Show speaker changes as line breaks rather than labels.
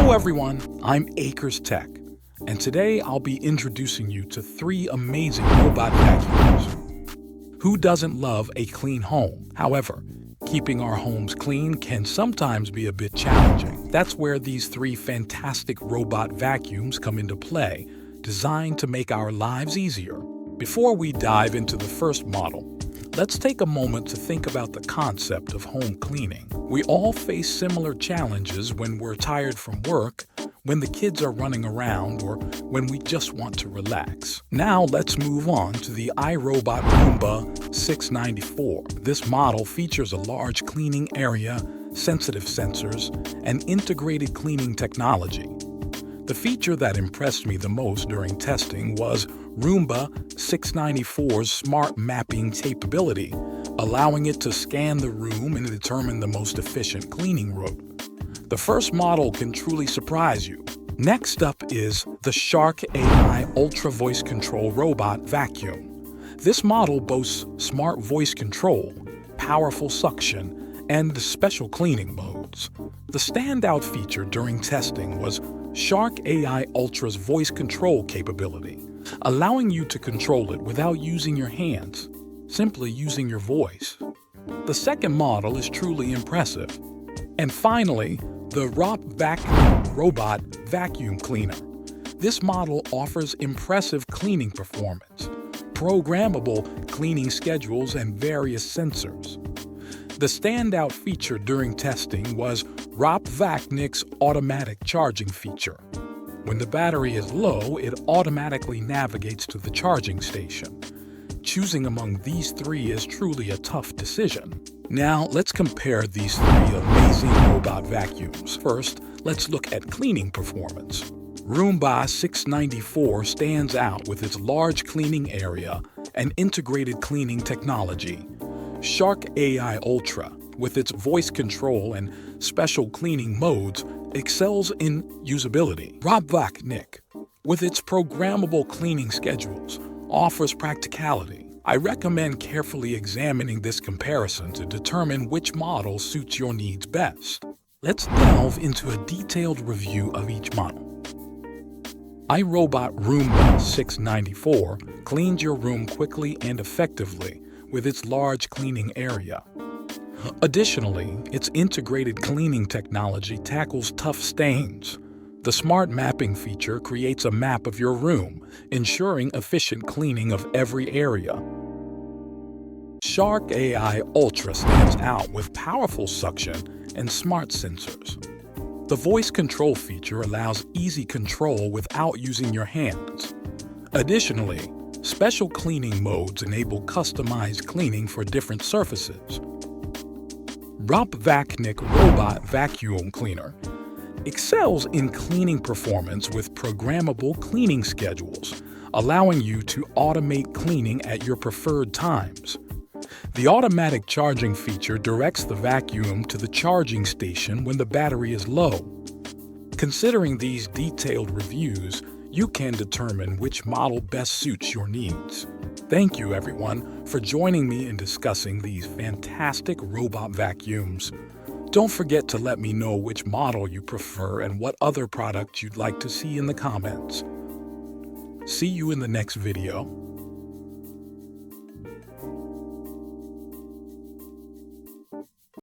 Hello everyone, I'm Acres Tech, and today I'll be introducing you to 3 amazing robot vacuums. Who doesn't love a clean home? However, keeping our homes clean can sometimes be a bit challenging. That's where these 3 fantastic robot vacuums come into play, designed to make our lives easier. Before we dive into the first model, let's take a moment to think about the concept of home cleaning. We all face similar challenges when we're tired from work, when the kids are running around, or when we just want to relax. Now let's move on to the iRobot Roomba 694. This model features a large cleaning area, sensitive sensors, and integrated cleaning technology. The feature that impressed me the most during testing was Roomba 694's smart mapping capability, allowing it to scan the room and determine the most efficient cleaning route. The first model can truly surprise you. Next up is the Shark AI Ultra Voice Control Robot Vacuum. This model boasts smart voice control, powerful suction, and special cleaning modes. The standout feature during testing was Shark AI Ultra's voice control capability, allowing you to control it without using your hands, simply using your voice. The second model is truly impressive. And finally, the ROPVACNIC Robot Vacuum Cleaner. This model offers impressive cleaning performance, programmable cleaning schedules, and various sensors. The standout feature during testing was ROPVACNIC's automatic charging feature. When the battery is low, it automatically navigates to the charging station. Choosing among these 3 is truly a tough decision. Now, let's compare these 3 amazing robot vacuums. First, let's look at cleaning performance. Roomba 694 stands out with its large cleaning area and integrated cleaning technology. Shark AI Ultra, with its voice control and special cleaning modes, excels in usability. ROPVACNIC, with its programmable cleaning schedules, offers practicality. I recommend carefully examining this comparison to determine which model suits your needs best. Let's delve into a detailed review of each model. iRobot Roomba 694 cleans your room quickly and effectively with its large cleaning area. Additionally, its integrated cleaning technology tackles tough stains. The smart mapping feature creates a map of your room, ensuring efficient cleaning of every area. Shark AI Ultra stands out with powerful suction and smart sensors. The voice control feature allows easy control without using your hands. Additionally, special cleaning modes enable customized cleaning for different surfaces. ROPVACNIC Robot Vacuum Cleaner excels in cleaning performance with programmable cleaning schedules, allowing you to automate cleaning at your preferred times. The automatic charging feature directs the vacuum to the charging station when the battery is low. Considering these detailed reviews, you can determine which model best suits your needs. Thank you, everyone, for joining me in discussing these fantastic robot vacuums. Don't forget to let me know which model you prefer and what other products you'd like to see in the comments. See you in the next video.